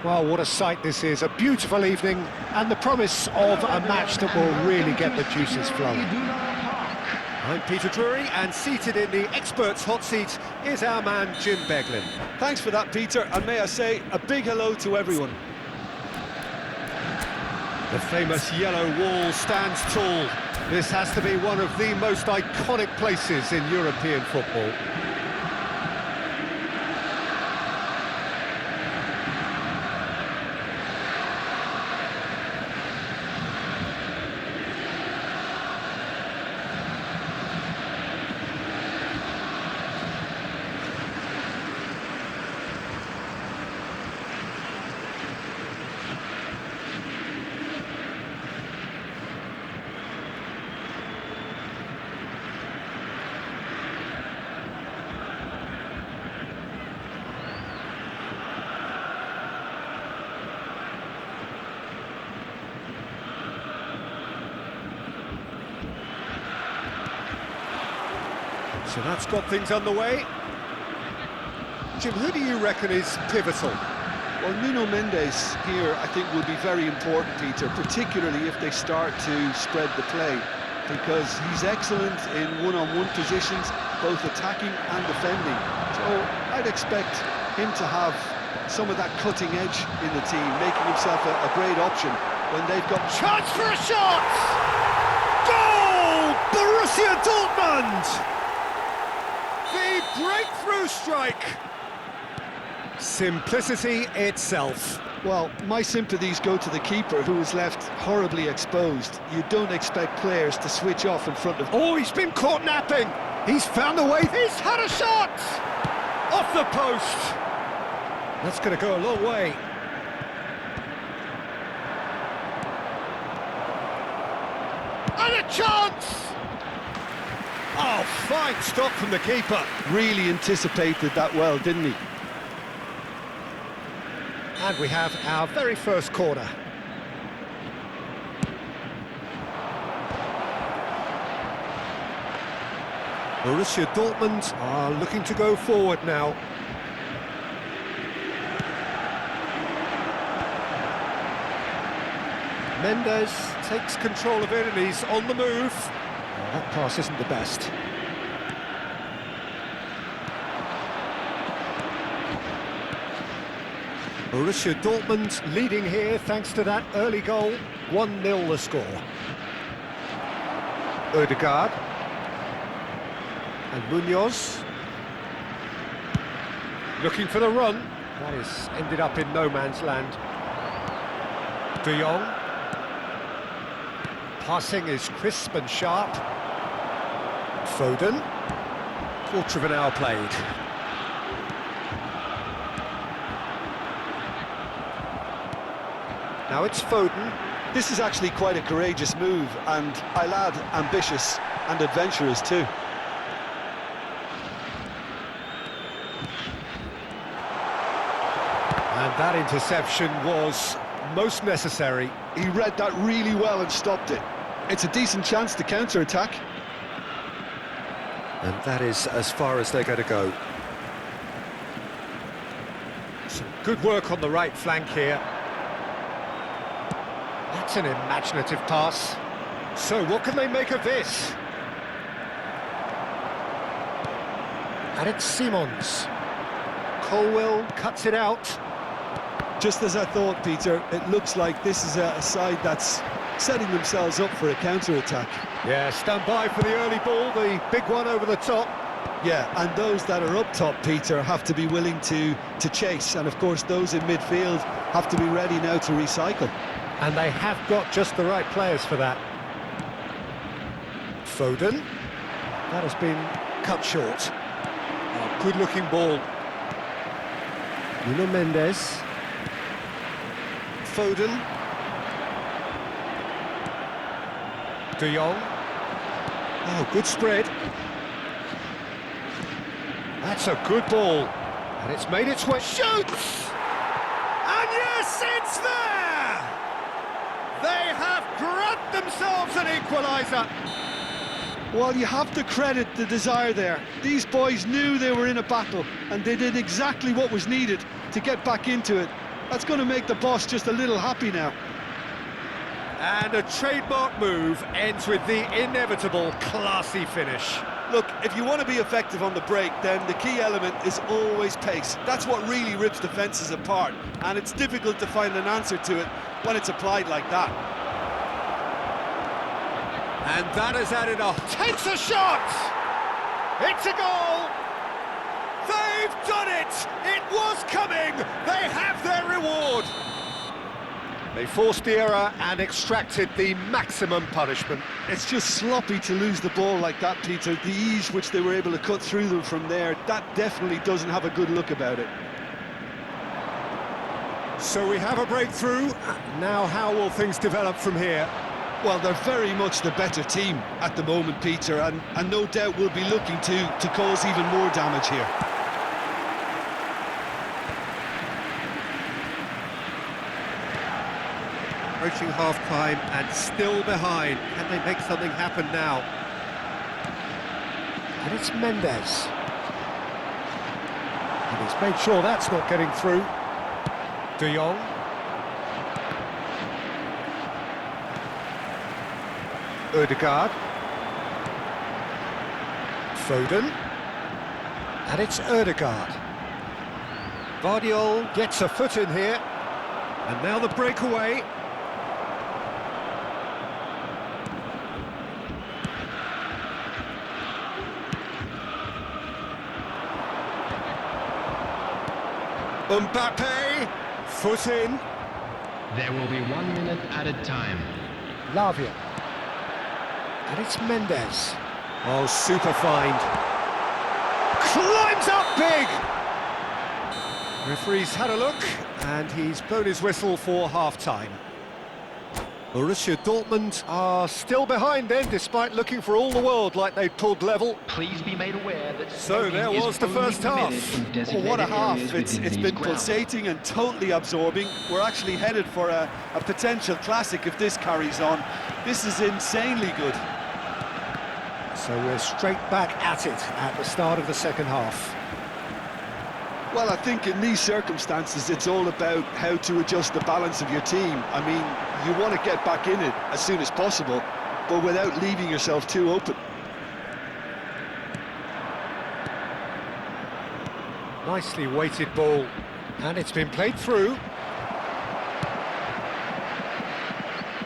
Well, what a sight this is. A beautiful evening and the promise of a match that will really get the juices flowing. I'm Peter Drury, and seated in the experts' hot seat is our man Jim Beglin. Thanks for that, Peter, and may I say a big hello to everyone. The famous yellow wall stands tall. This has to be one of the most iconic places in European football. So that's got things underway. Jim, who do you reckon is pivotal? Well, Nuno Mendes here, I think, will be very important, Peter, particularly if they start to spread the play, because he's excellent in one-on-one positions, both attacking and defending. So I'd expect him to have some of that cutting edge in the team, making himself a great option when they've got... Chance for a shot! Goal! Borussia Dortmund! The breakthrough strike! Simplicity itself. Well, my sympathies go to the keeper, who is left horribly exposed. You don't expect players to switch off in front of... Oh, he's been caught napping! He's found a way, he's had a shot! Off the post! That's going to go a long way. And a chance! Oh, fine stop from the keeper. Really anticipated that well, didn't he? And we have our very first corner. Borussia Dortmund are looking to go forward now. Mendes takes control of it and he's on the move. Oh, that pass isn't the best. Borussia Dortmund leading here thanks to that early goal. 1-0 the score. Odegaard. And Munoz. Looking for the run. That is ended up in no man's land. De Jong. Passing is crisp and sharp. Foden. Quarter of an hour played. Now it's Foden. This is actually quite a courageous move, and I'll add ambitious and adventurous too. And that interception was most necessary. He read that really well and stopped it. It's a decent chance to counter-attack. And that is as far as they're going to go. Some good work on the right flank here. That's an imaginative pass. So what can they make of this? And it's Simons. Colwell cuts it out. Just as I thought, Peter, it looks like this is a side that's setting themselves up for a counter-attack. Yeah, stand by for the early ball, the big one over the top. Yeah, and those that are up top, Peter, have to be willing to chase. And of course, those in midfield have to be ready now to recycle. And they have got just the right players for that. Foden. That has been cut short. Oh, good-looking ball. Nuno Mendes. Foden. De Jong. Oh, good spread. That's a good ball. And it's made its way. Shoots! And yes, it's there! They have grabbed themselves an equaliser. Well, you have to credit the desire there. These boys knew they were in a battle, and they did exactly what was needed to get back into it. That's going to make the boss just a little happy now. And a trademark move ends with the inevitable classy finish. Look, if you want to be effective on the break, then the key element is always pace. That's what really rips defences apart, and it's difficult to find an answer to it when it's applied like that. And that has added a... Takes a shot! It's a goal! They've done it! It was coming! They have their reward! They forced the error and extracted the maximum punishment. It's just sloppy to lose the ball like that, Peter. The ease which they were able to cut through them from there, that definitely doesn't have a good look about it. So we have a breakthrough. Now how will things develop from here? Well, they're very much the better team at the moment, Peter, and no doubt will be looking to cause even more damage here. Approaching half-time and still behind. Can they make something happen now? And it's Mendes. And he's made sure that's not getting through. De Jong. Ødegaard. Foden. And it's Ødegaard. Guardiola gets a foot in here. And now the breakaway. Mbappe, foot in. There will be 1 minute added time. Lavia. And it's Mendes. Oh, super find. Climbs up big! Referee's had a look, and he's blown his whistle for half-time. Borussia Dortmund are still behind then, despite looking for all the world like they'd pulled level. Please be made aware that So there was the first half. Oh, what a half. It's been pulsating and totally absorbing. We're actually headed for a potential classic if this carries on. This is insanely good. So we're straight back at it at the start of the second half. Well, I think in these circumstances, it's all about how to adjust the balance of your team. I mean, you want to get back in it as soon as possible, but without leaving yourself too open. Nicely weighted ball. And it's been played through.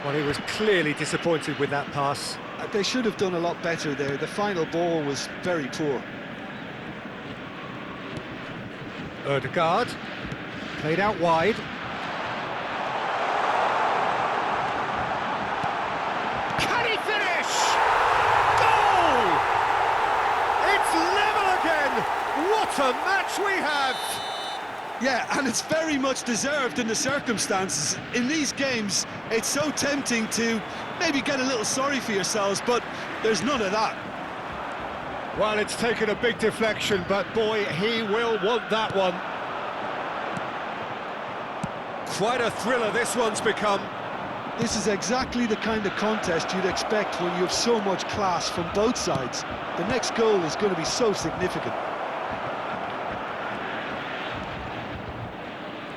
Well, he was clearly disappointed with that pass. They should have done a lot better there. The final ball was very poor. Ødegaard. Played out wide. Can he finish? Goal! It's level again! What a match we have! Yeah, and it's very much deserved in the circumstances. In these games, it's so tempting to maybe get a little sorry for yourselves, but there's none of that. Well, it's taken a big deflection, but boy, he will want that one. Quite a thriller this one's become. This is exactly the kind of contest you'd expect when you have so much class from both sides. The next goal is going to be so significant.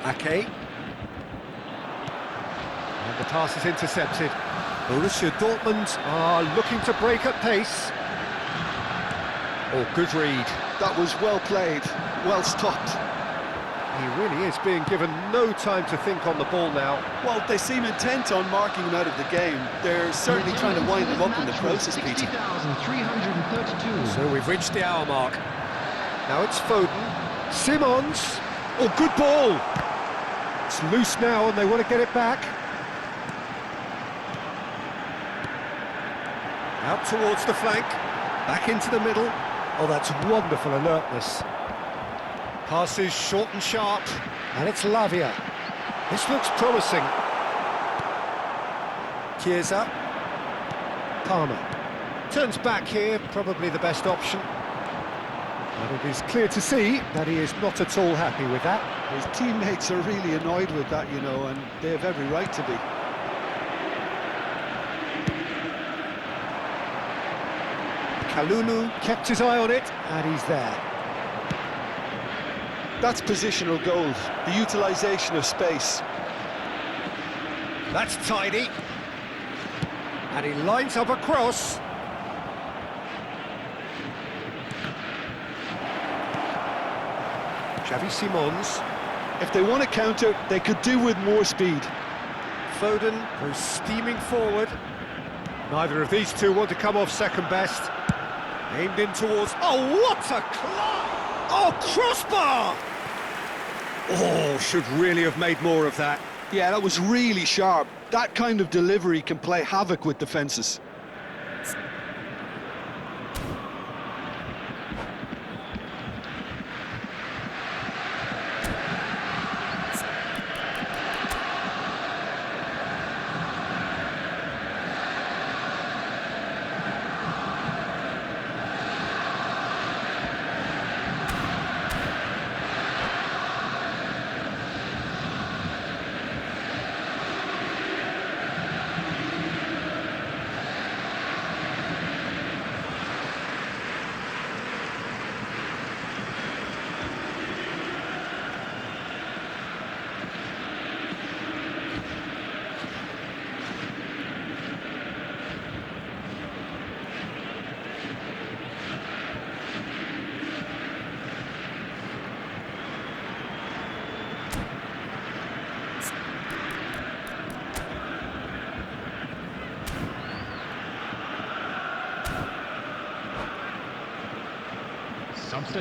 Ake. And the pass is intercepted. Borussia Dortmund are looking to break at pace. Oh, good read. That was well played, well stopped. He really is being given no time to think on the ball now. Well, they seem intent on marking him out of the game. They're certainly trying to wind him up in the process, Peter. 60,332. So we've reached the hour mark. Now it's Foden. Simons. Oh, good ball. It's loose now and they want to get it back. Out towards the flank. Back into the middle. Oh, that's wonderful alertness. Passes short and sharp. And it's Lavia. This looks promising. Chiesa. Palmer. Turns back here, probably the best option. And it is clear to see that he is not at all happy with that. His teammates are really annoyed with that, you know, and they have every right to be. Kalulu kept his eye on it, and he's there. That's positional goals, the utilisation of space. That's tidy. And he lines up a cross. Simons. If they want to counter, they could do with more speed. Foden goes steaming forward. Neither of these two want to come off second best. Aimed in towards... Oh, what a class! Oh, crossbar! Oh, should really have made more of that. Yeah, that was really sharp. That kind of delivery can play havoc with defences.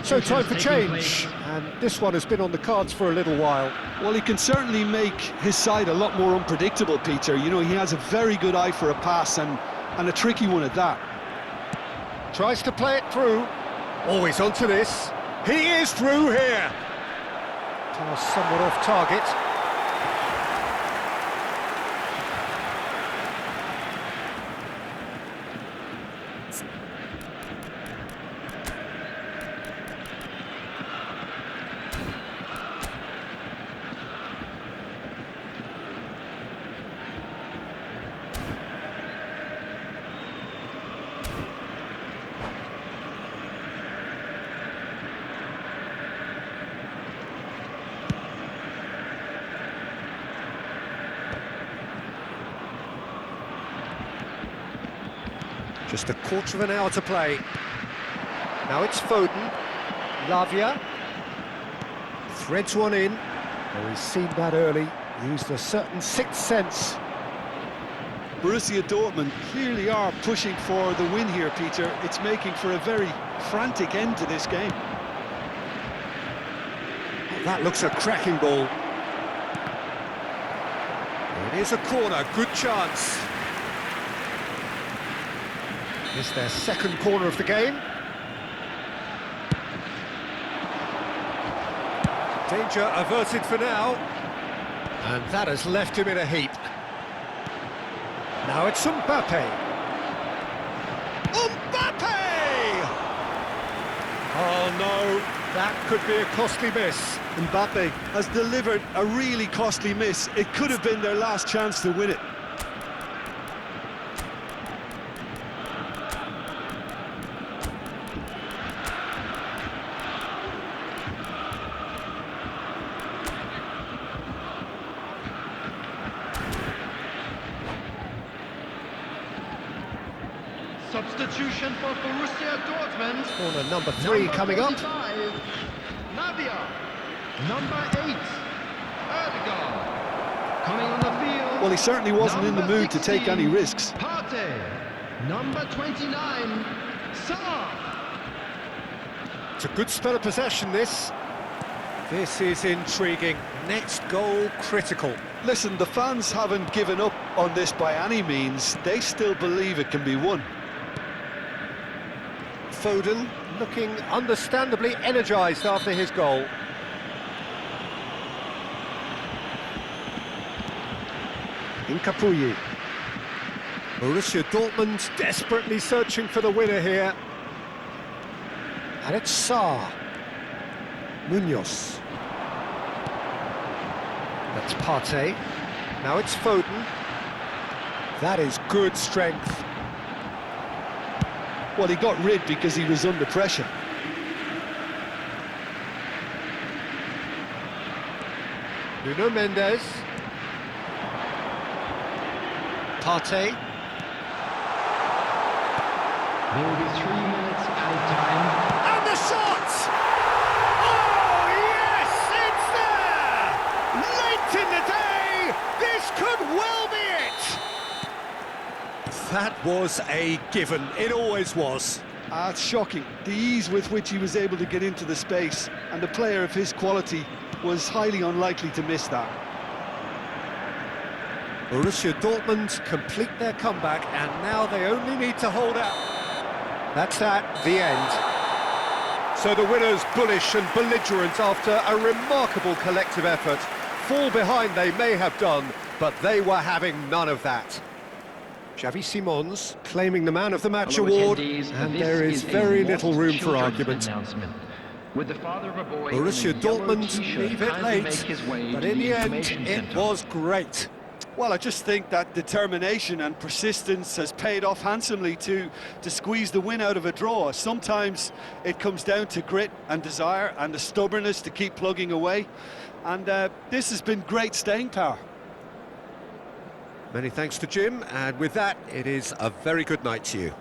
So time for change, and this one has been on the cards for a little while. Well, he can certainly make his side a lot more unpredictable, Peter. You know, he has a very good eye for a pass, and a tricky one at that. Tries to play it through. Always onto this. He is through here. Pass somewhat off target. Just a quarter of an hour to play. Now it's Foden. Lavia. Threads one in. Oh, he's seen that early. Used a certain sixth sense. Borussia Dortmund clearly are pushing for the win here, Peter. It's making for a very frantic end to this game. That looks a cracking ball. It is a corner, good chance. It's their second corner of the game. Danger averted for now. And that has left him in a heap. Now it's Mbappe. Mbappe! Oh no, that could be a costly miss. Mbappe has delivered a really costly miss. It could have been their last chance to win it. Substitution for Borussia Dortmund. Corner number 3 coming up. Lavia. Number 8. Erdogan. Coming on the field. Well, he certainly wasn't in the mood to take any risks. Partido. Number 29. Salah. It's a good spell of possession, this. This is intriguing. Next goal critical. Listen, the fans haven't given up on this by any means. They still believe it can be won. Foden looking understandably energised after his goal. Incapuyi. Borussia Dortmund desperately searching for the winner here. And it's Sarr. Munoz. That's Partey. Now it's Foden. That is good strength. Well, he got rid because he was under pressure. Nuno Mendes. Partey. There will be 3 minutes added time. And the shot! Oh, yes, it's there! Late in the day, this could well be it! That was a given, it always was. It's shocking, the ease with which he was able to get into the space, and a player of his quality was highly unlikely to miss that. Borussia Dortmund complete their comeback, and now they only need to hold out. That's at the end. So the winners bullish and belligerent after a remarkable collective effort. Fall behind they may have done, but they were having none of that. Xavi Simons claiming the Man of the Match award, and there is very little room for argument. With the father of a boy Borussia in a yellow Dortmund t-shirt leave it trying to late, make his way but to in the end information it center. was great. Well, I just think that determination and persistence has paid off handsomely to squeeze the win out of a draw. Sometimes it comes down to grit and desire and the stubbornness to keep plugging away. And this has been great staying power. Many thanks to Jim, and with that, it is a very good night to you.